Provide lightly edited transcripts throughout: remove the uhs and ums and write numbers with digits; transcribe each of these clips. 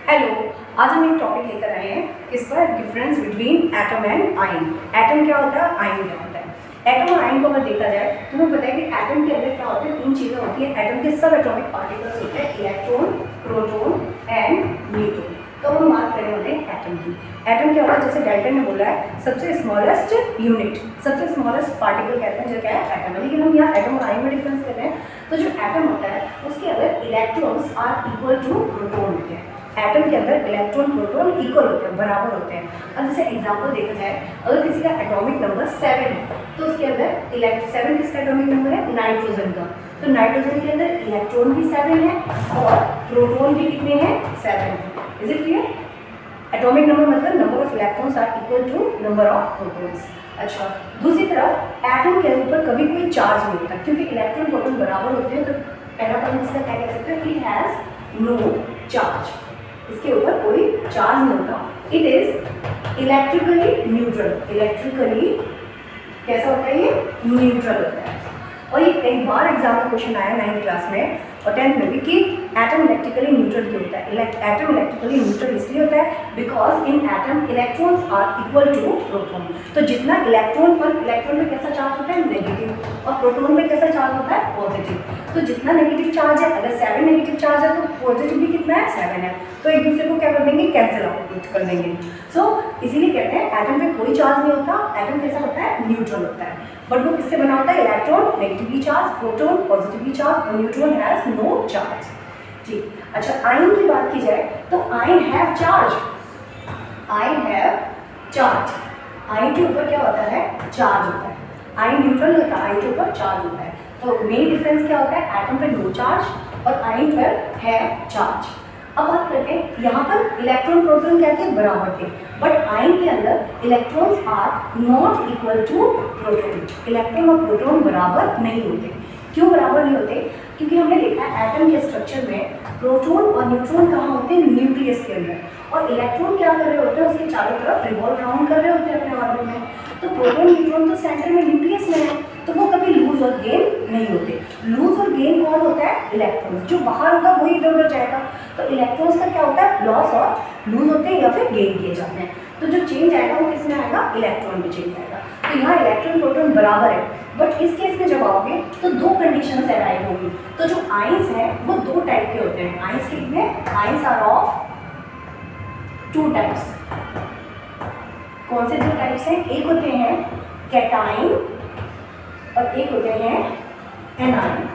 Hello, आज हम एक टॉपिक लेकर आए हैं इस पर difference between atom and ion. Atom क्या होता है, आयन क्या होता है। एटम और आयन को अगर देखा जाए तो हमें पता है कि एटम के अंदर क्या होते हैं, तीन चीज़ें होती हैं। एटम के सब एटॉमिक पार्टिकल्स होते हैं, इलेक्ट्रॉन, प्रोटॉन एंड न्यूट्रॉन। तो हम बात करें होते हैं एटम की। एटम क्या होता है, जैसे डाल्टन ने बोला है सबसे स्मॉलेस्ट यूनिट, सबसे स्मॉलेस्ट पार्टिकल कहते हैं जो क्या है एटम है। लेकिन हम यहाँ एटम और आयन में डिफरेंस करते हैं तो जो एटम होता है उसके अंदर electrons are equal to proton होते हैं। एटम के अंदर इलेक्ट्रॉन प्रोटॉन इक्वल होते हैं, बराबर होते हैं। अब जैसे एग्जांपल देखा जाए, अगर किसी का एटॉमिक नंबर 7 है तो उसके अंदर 7 किसका एटॉमिक नंबर है, नाइट्रोजन का। तो नाइट्रोजन के अंदर इलेक्ट्रॉन भी 7 है और प्रोटॉन भी कितने हैं, 7 है। Is it clear? Atomic number मतलब number of electrons are equal to number of protons. अच्छा, दूसरी तरफ एटम के ऊपर कभी कोई चार्ज नहीं होता, क्योंकि इलेक्ट्रॉन प्रोटॉन बराबर होते हैं। तो पहला पॉइंट इसका क्या कह सकते हैं, इट हैज़ नो चार्ज, इसके ऊपर कोई चार्ज नहीं होता। It is electrically neutral. Electrically कैसा होता है, ये न्यूट्रल होता है। और ये कई बार एग्जाम में क्वेश्चन आया 9th क्लास में और 10th में भी कि एटम इलेक्ट्रिकली न्यूट्रल क्यों होता है। एटम इलेक्ट्रिकली न्यूट्रल इसलिए होता है because in atom electrons are equal to proton. तो जितना इलेक्ट्रॉन पे कैसा चार्ज होता है, नेगेटिव, और प्रोटॉन पे कैसा चार्ज होता है, पॉजिटिव। तो जितना नेगेटिव चार्ज है, अगर 7 नेगेटिव चार्ज है तो पॉजिटिव भी कितना है, 7 है। तो एक दूसरे को क्या कर देंगे, कैंसिल आउट कर देंगे। सो इसीलिए कहते हैं एटम पे कोई चार्ज नहीं होता। एटम कैसा होता है, न्यूट्रल होता है। बट वो किससे बना होता है, electron negatively charge, proton positively charge और न्यूट्रॉन हैज नो चार्ज। ठीक, अच्छा आयन की बात की जाए तो ion have charge. Ion have charge, ion के ऊपर क्या होता है, चार्ज होता है। आयन न्यूट्रल होता है, आयन के ऊपर चार्ज होता है। तो मेन डिफरेंस क्या होता है, एटम पे नो चार्ज और आयन पर है चार्ज। अब बात करते हैं, यहाँ पर इलेक्ट्रॉन प्रोटॉन क्या थे, बराबर थे। बट आयन के अंदर electrons are not equal to proton. Electron और प्रोटॉन बराबर नहीं होते। क्यों बराबर नहीं होते, क्योंकि हमने देखा है एटम के स्ट्रक्चर में प्रोटॉन और न्यूट्रॉन कहाँ होते हैं, न्यूक्लियस के अंदर। और इलेक्ट्रॉन क्या कर रहे होते हैं, उसके चारों तरफ रिवॉल्व राउंड कर रहे होते हैं अपने ऑर्बिट में। तो प्रोटॉन न्यूट्रॉन तो सेंटर में न्यूक्लियस में है, तो वो कभी लूज और गेन नहीं होते। लूज और गेन कौन होता है, इलेक्ट्रॉन्स। जो बाहर होगा वही इधर उधर जाएगा। तो इलेक्ट्रॉन्स का क्या होता है, लॉस और लूज होते हैं या फिर गेन किए जाते हैं। तो जो चेंज आएगा वो किसमें आएगा, इलेक्ट्रॉन में चेंज आएगा। तो यहाँ इलेक्ट्रॉन प्रोटॉन बराबर है। बट इस केस में जब आओगे तो दो कंडीशंस अराइव होंगी। तो जो आयंस हैं वो दो टाइप के होते हैं। आयंस कितने, आयंस आर ऑफ 2 टाइप्स। कौन से 2 टाइप्स हैं, एक होते हैं कैटाइन और एक होते हैं एनाइन।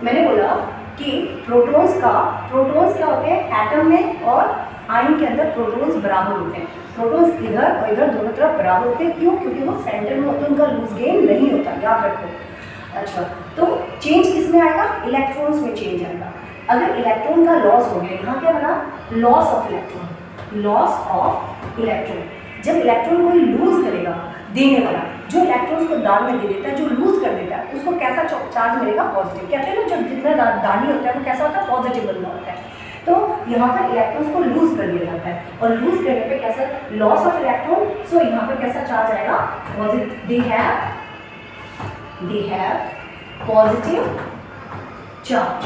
मैंने बोला कि प्रोटॉन्स क्या होते हैं एटम में, और आयन के अंदर प्रोटॉन्स बराबर होते हैं। प्रोटॉन्स इधर और इधर दोनों तरफ बराबर होते हैं। क्यों, क्योंकि वो सेंटर में होते हैं, उनका लूज गेन नहीं होता, याद रखो। अच्छा, तो चेंज किसमें आएगा, इलेक्ट्रॉन्स में चेंज आएगा। अगर इलेक्ट्रॉन का लॉस हो गया, यहाँ क्या बना, loss of electron. Loss of electron, जब इलेक्ट्रॉन कोई लूज करेगा, देने वाला जो इलेक्ट्रॉन्स को दान में दे देता है, जो लूज कर देता है, उसको कैसा चार्ज मिलेगा, पॉजिटिव। कहते हैं ना, जब जितना दानी होता है वो कैसा होता है, पॉजिटिव बनना होता है। तो यहाँ पर इलेक्ट्रॉन्स को लूज कर दिया जाता है, और लूज करने पे कैसा, लॉस ऑफ इलेक्ट्रॉन। सो यहाँ पर कैसा चार्ज आएगा, positive. They have positive charge.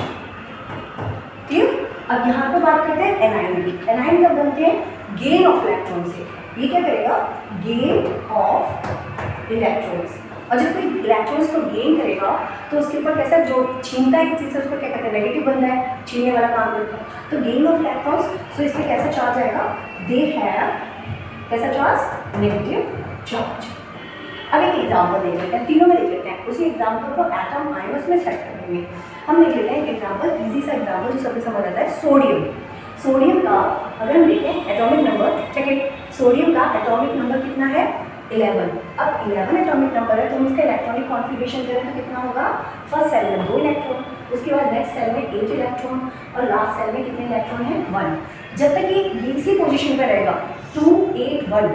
ठीक, अब यहाँ पे बात करते हैं एनाइन की। एनाइन कब बनते हैं, गेन ऑफ इलेक्ट्रॉन से। ये क्या करेगा, गेन ऑफ इलेक्ट्रॉन्स। और जब कोई इलेक्ट्रॉन्स को गेन करेगा तो उसके ऊपर कैसा, जो छीनता है किसी से उसको क्या कहते हैं, नेगेटिव बनता है, छीनने वाला काम करता है। तो गेन ऑफ इलेक्ट्रॉन्स, सो इसमें कैसा चार्ज आएगा, दे हैव कैसा चार्ज, नेगेटिव चार्ज। अब एक एग्जाम्पल देख लेते हैं, तीनों में देख लेते हैं। उसी एग्जाम्पल को एटम आयन में सेट कर देंगे। हम देख लेते हैं एग्जाम्पल, इजी सा एग्जाम्पल जो सबसे समझ आता है, सोडियम। सोडियम का अगर हम देखें एटॉमिक नंबर, ठीक है, सोडियम का एटॉमिक नंबर कितना है, 11। अब 11 एटॉमिक नंबर है तो हम इसका इलेक्ट्रॉनिक कॉन्फ़िगरेशन करें तो कितना होगा, फर्स्ट सेल में 2 इलेक्ट्रॉन, उसके बाद नेक्स्ट सेल में 8 इलेक्ट्रॉन और लास्ट सेल में कितने इलेक्ट्रॉन है, 1। जब तक ये इसी पोजीशन पर रहेगा 2 8 1,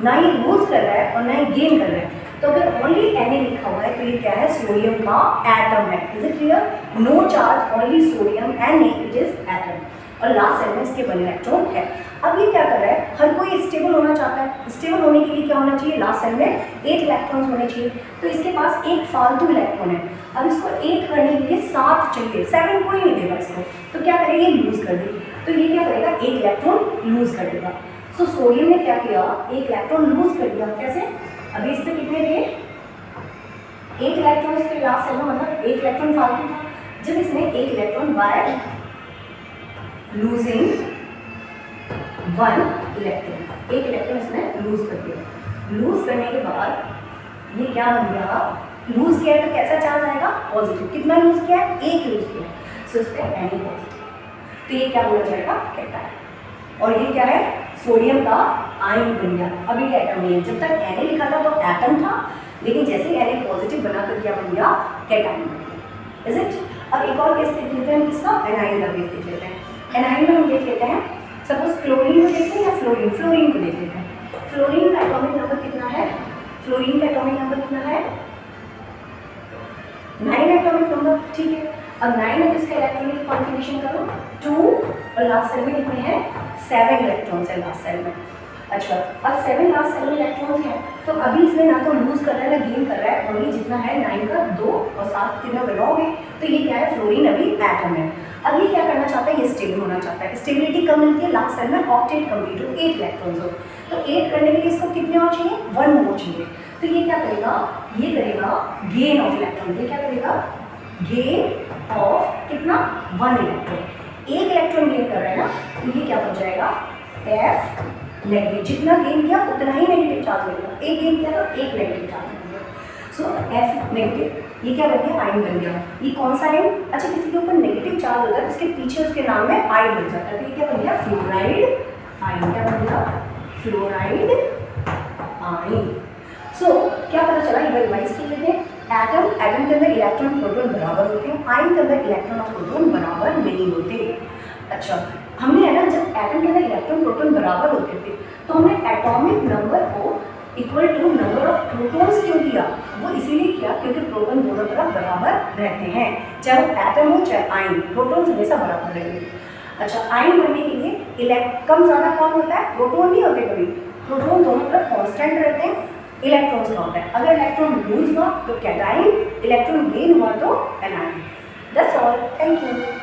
ना ये लूज कर रहा है और ना ये गेन कर रहा है। तो अगर ओनली Na लिखा हुआ है तो ये क्या है, सोडियम का एटम है। Is it clear, no charge, only sodium Na, it is atom. और लास्ट सेल में इसके 1 इलेक्ट्रॉन है। अब ये क्या कर रहा है, हर कोई स्टेबल होना चाहता है। स्टेबल होने के लिए क्या होना चाहिए, लास्ट सेल में 8 इलेक्ट्रॉन्स होने चाहिए। तो इसके पास एक फालतू इलेक्ट्रॉन है। अब इसको 8 करने के लिए 7 चाहिए, 7 कोई नहीं देगा इसको, तो क्या करेंगे, लूज कर देंगे। तो ये क्या करेगा, एक इलेक्ट्रॉन लूज कर देगा। सो सोडियम ने क्या किया, एक इलेक्ट्रॉन लूज कर दिया। कैसे, अभी इसमें कितने थे, एक इलेक्ट्रॉन इसके लास्ट सेल में, मतलब एक इलेक्ट्रॉन फालतू था। जब इसने एक electron by losing one electron, एक इलेक्ट्रॉन इसने लूज कर दिया। लूज करने के बाद ये क्या बन गया, लूज किया है तो कैसा चार्ज आएगा, पॉजिटिव। कितना लूज किया है, एक लूज किया है, सो इस पर एनी पॉजिटिव, तो ये क्या बोला जाएगा, कैटायन। और ये क्या है, सोडियम का आयन बन गया। अभी ये एटम नहीं है, जब तक Na लिखा था तो एटम था, लेकिन जैसे ही Na पॉजिटिव बनाकर क्या बन गया, कैटायन बन गया। Is it. अब एक और केस देख लेते हैं किसका, एनाइन का केस देख लेते हैं। एनाइन में हम देख लेते हैं, सपोज क्लोरीन को देखते हैं या फ्लोरीन, फ्लोरीन को देख लेते हैं। फ्लोरीन का एटॉमिक नंबर कितना है, फ्लोरीन का एटॉमिक नंबर कितना है, 9 एटॉमिक नंबर, ठीक है। अब 9 है, इसका इलेक्ट्रॉनिक कॉन्फिगरेशन करो 2, और लास्ट सेल में कितने हैं, 7 इलेक्ट्रॉन्स है लास्ट सेल में। अच्छा, अब 7 लास्ट सेल में इलेक्ट्रॉन्स हैं, तो अभी इसमें ना तो लूज कर रहा है ना गेन कर रहा है, ओनली जितना है 9 का 2 और 7 कितना बनाओगे, तो ये क्या है, फ्लोरीन अभी एटम है। अब ये क्या करना चाहता है, ये स्टेबल होना चाहता है। स्टेबिलिटी कम मिलती है लास्ट सेल में, ऑक्टेट कंप्लीट हो, 8 इलेक्ट्रॉन्स हो, तो 8 करने के लिए इसको कितने और चाहिए, 1 मोर चाहिए। तो ये क्या करेगा, ये करेगा गेन ऑफ इलेक्ट्रॉन। ये क्या करेगा, गेन ऑफ कितना, 1 इलेक्ट्रॉन। एक इलेक्ट्रॉन गेन कर रहा है ना, तो ये क्या बन जाएगा, F नेगेटिव। जितना गेन किया उतना ही नेगेटिव चार्ज मिलेगा, एक गेन किया तो एक नेगेटिव चार्ज मिलेगा। सो F नेगेटिव, ये क्या बन गया, आयन बन गया। ये कौन सा आयन, अच्छा किसी के ऊपर नेगेटिव चार्ज होता है तो उसके पीछे उसके नाम में आई बन जाता है, तो ये क्या बन गया, फ्लोराइड आयन। क्या बन गया, फ्लोराइड आयन। सो क्या पता चला, ये रिवाइज कर लेते हैं। एटम के अंदर इलेक्ट्रॉन प्रोटॉन बराबर होते हैं, आयन के अंदर इलेक्ट्रॉन और प्रोटॉन बराबर नहीं होते। अच्छा, हमने है ना, जब एटम के अंदर इलेक्ट्रॉन प्रोटॉन बराबर होते थे तो हमने एटॉमिक नंबर को equal to number of protons क्यों किया, वो इसीलिए किया क्योंकि प्रोटॉन दोनों तरफ बराबर रहते हैं, चाहे वो एटम हो चाहे आयन, प्रोटॉन्स हमेशा बराबर रहेंगे। अच्छा, आयन बनने के लिए कम ज़्यादा कौन होता है, प्रोटॉन नहीं होते कभी, प्रोटॉन दोनों तरफ कॉन्स्टेंट रहते हैं, इलेक्ट्रॉन्स का होता है। अगर इलेक्ट्रॉन लूज हुआ तो कैटायन, इलेक्ट्रॉन गेन हुआ तो anion. That's all, thank you.